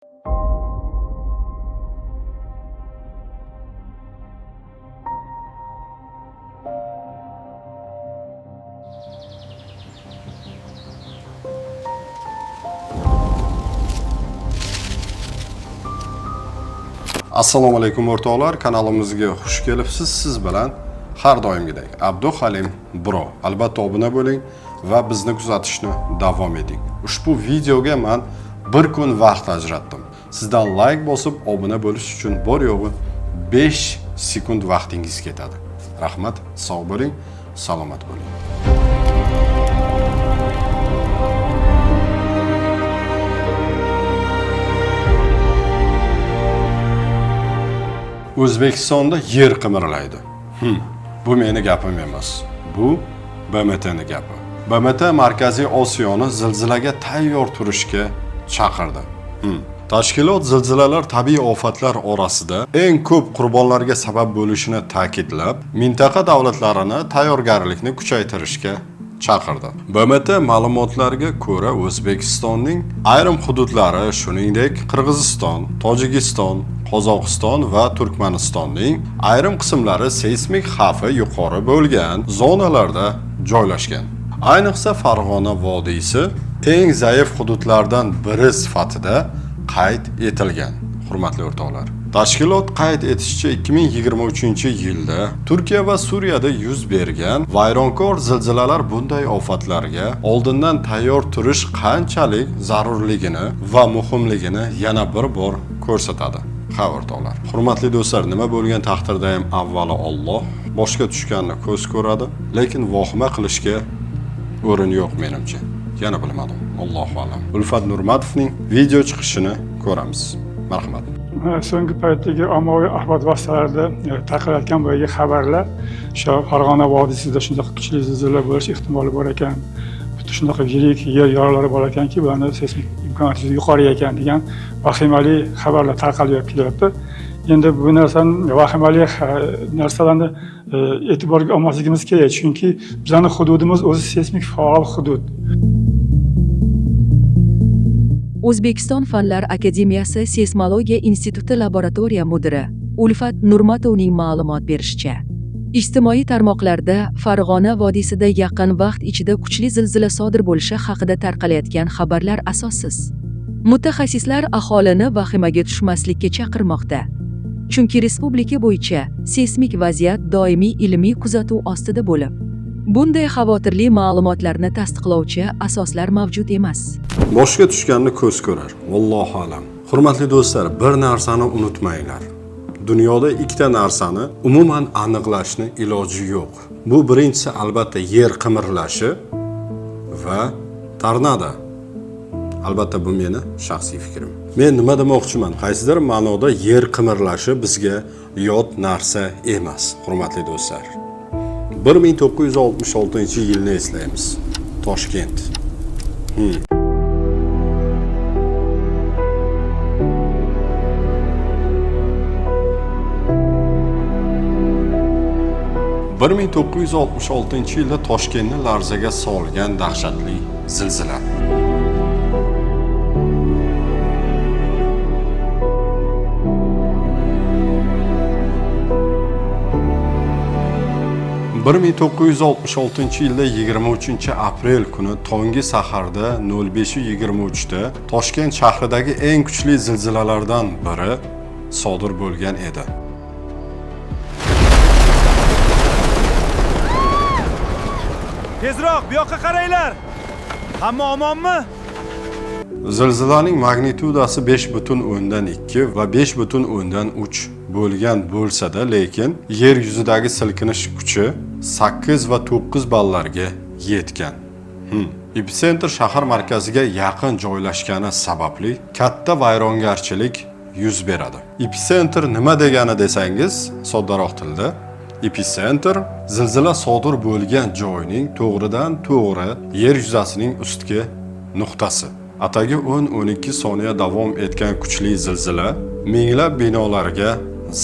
Assalomu alaykum o'rtoqlar, kanalimizga xush kelibsiz. Siz bilan har doimgidek Abduhalim Bro. Albatta obuna bo'ling va bizni kuzatishni davom eting. Ushbu videoga men bir kun vaqt ajratdim. Sizdan like bosib obuna bo'lish uchun bor yo'g'i 5 sekund vaqtingiz ketadi. Rahmat, sog' bo'ling, salomat bo'ling. O'zbekistonda yer qimirlaydi. Bu meni gapim emas. Bu BMTning gapi. BMT Markaziy Osiyoni zilzilaga tayyor turishga chaqirdi. Tashkilot zilzilalar tabiiy ofatlar orasida eng ko'p qurbonlarga sabab bo'lishini ta'kidlab, mintaqa davlatlarini tayyorgarlikni kuchaytirishga chaqirdi. BMT ma'lumotlariga ko'ra, O'zbekistonning ayrim hududlari, shuningdek Qirg'iziston, Tojikiston, Qozog'iston va Turkmanistonning ayrim qismlari seysmik xavfi yuqori bo'lgan zonalarda joylashgan. Ayniqsa Farg'ona vodiysi eng zaif hududlardan biri sifatida qayd etilgan. Hurmatli o'rtoqlar, tashkilot qayd etishicha 2023-yilda Turkiya va Suriyada yuz bergan vayronkor zilzilalar bunday ofatlarga oldindan tayyor turish qanchalik zarurligini va muhimligini yana bir bor ko'rsatadi. Ha o'rtoqlar, hurmatli do'stlar, nima bo'lgan taqdirda ham avvalo Alloh, boshga tushganni ko'z ko'radi, lekin vahima qilishga o'rin yo'q menimcha. Yana bilmadim, Allohu a'lam. Ulfat Nurmatovning video chiqishini ko'ramiz. Marhamat. So'nggi paytdagi ommaviy axborot vositalarida tarqalayotgan bo'lgan xabarlar o'sha Farg'ona vodiysida shunday kuchli zilzila bo'lish ehtimoli bor ekan. Shunaqa yirik yer yorulari bor ekanki, bularni seysmik imkoniyati yuqori ekan degan vahimali xabarlar tarqalib kelyapti. Endi bu vahimali narsalarni e'tiborga olmasligimiz kerak, chunki bizning hududimiz o'zi seysmik faol hudud. O'zbekiston Fanlar akademiyasi Seysmologiya instituti laboratoriya mudiri Ulfat Nurmatovning ma'lumot berishicha, ijtimoiy tarmoqlarda Farg'ona vodiysida yaqin vaqt ichida kuchli zilzila sodir bo'lishi haqida tarqalayotgan xabarlar asossiz. Mutaxassislar aholini vahimaga tushmaslikka chaqirmoqda. Chunki respublika bo'yicha seysmik vaziyat doimiy ilmiy kuzatuv ostida bo'lib, bunday xavotirli ma'lumotlarni tasdiqlovchi asoslar mavjud emas. Boshga tushganni ko'z ko'rar. Vallohu alam. Hurmatli do'stlar, bir narsani unutmanglar. Dunyoda ikkita narsani umuman aniqlashni iloji yo'q. Bu birinchisi albatta yer qimirlashi va tornado. Albatta bu meni shaxsiy fikrim. Men nima demoqchiman? Qaysidir ma'noda yer qimirlashi bizga yot narsa emas, hurmatli do'stlar. 1966-yilni eslaymiz. Toshkent. 1966-yilda Toshkentni larzaga solgan dahshatli zilzila. Bir 1966-yilda 23-aprel kuni tongi saharda 05:23 da Toshkent shahridagi eng kuchli zilzilalardan biri sodir bo'lgan edi. Tezroq, bu yoqqa qaranglar. Hamma omonmi? Zilzilaning magnitudasi 5.2 va 5.3 bo'lgan bo'lsa-da, lekin yer yuzidagi silkinish kuchi 8 va 9 ballarga yetgan. Epitsentr shahar markaziga yaqin joylashgani sababli katta vayrongarchilik yuz beradi. Epitsentr nima degani desangiz, soddaroq tilda, epitsentr zilzila sodir bo'lgan joyning to'g'ridan-to'g'ri yer yuzasining ustki nuqtasi. Atagi 10-12 soniya davom etgan kuchli zilzila minglab binolarga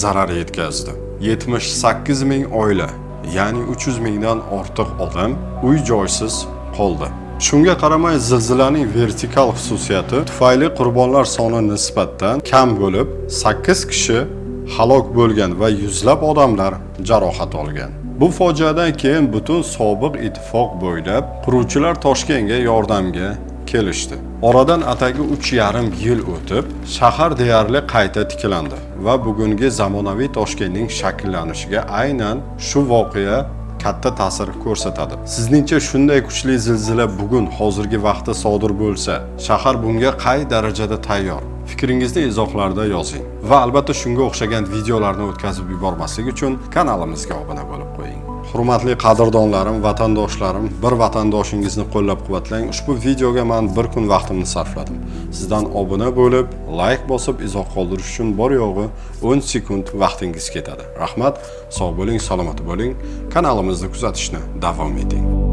zarar yetkazdi. 78 ming oila, ya'ni 300 mingdan ortiq odam uy-joysiz qoldi. Shunga qaramay zilzilaning vertikal xususiyati tufayli qurbonlar soni nisbatan kam bo'lib, 8 kishi halok bo'lgan va yuzlab odamlar jarohat olgan. Bu fojiadan keyin butun sobiq ittifoq bo'ylab quruvchilar Toshkentga yordamga kelishdi. Oradan atagi 3,5 yil o'tib, shahar deyarli qayta tiklandi va bugungi zamonaviy Toshkentning shakllanishiga aynan shu voqea katta ta'sir ko'rsatadi. Sizningcha shunday kuchli zilzila bugun hozirgi vaqtda sodir bo'lsa, shahar bunga qay darajada tayyor? Fikringizni izohlarda yozing va albatta shunga o'xshagan videolarni o'tkazib yubormaslik uchun kanalimizga obuna bo'lib qo'ying. Hurmatli qadrdonlarim, vatandoshlarim, bir vatandoshingizni qo'llab-quvvatlang. Ushbu videoga men bir kun vaqtimni sarfladim. Sizdan obuna bo'lib, like bosib, izoh qoldirish uchun bor yo'g'i 10 sekund vaqtingiz ketadi. Rahmat, sog' bo'ling, salomat bo'ling. Kanalimizni kuzatishni davom eting.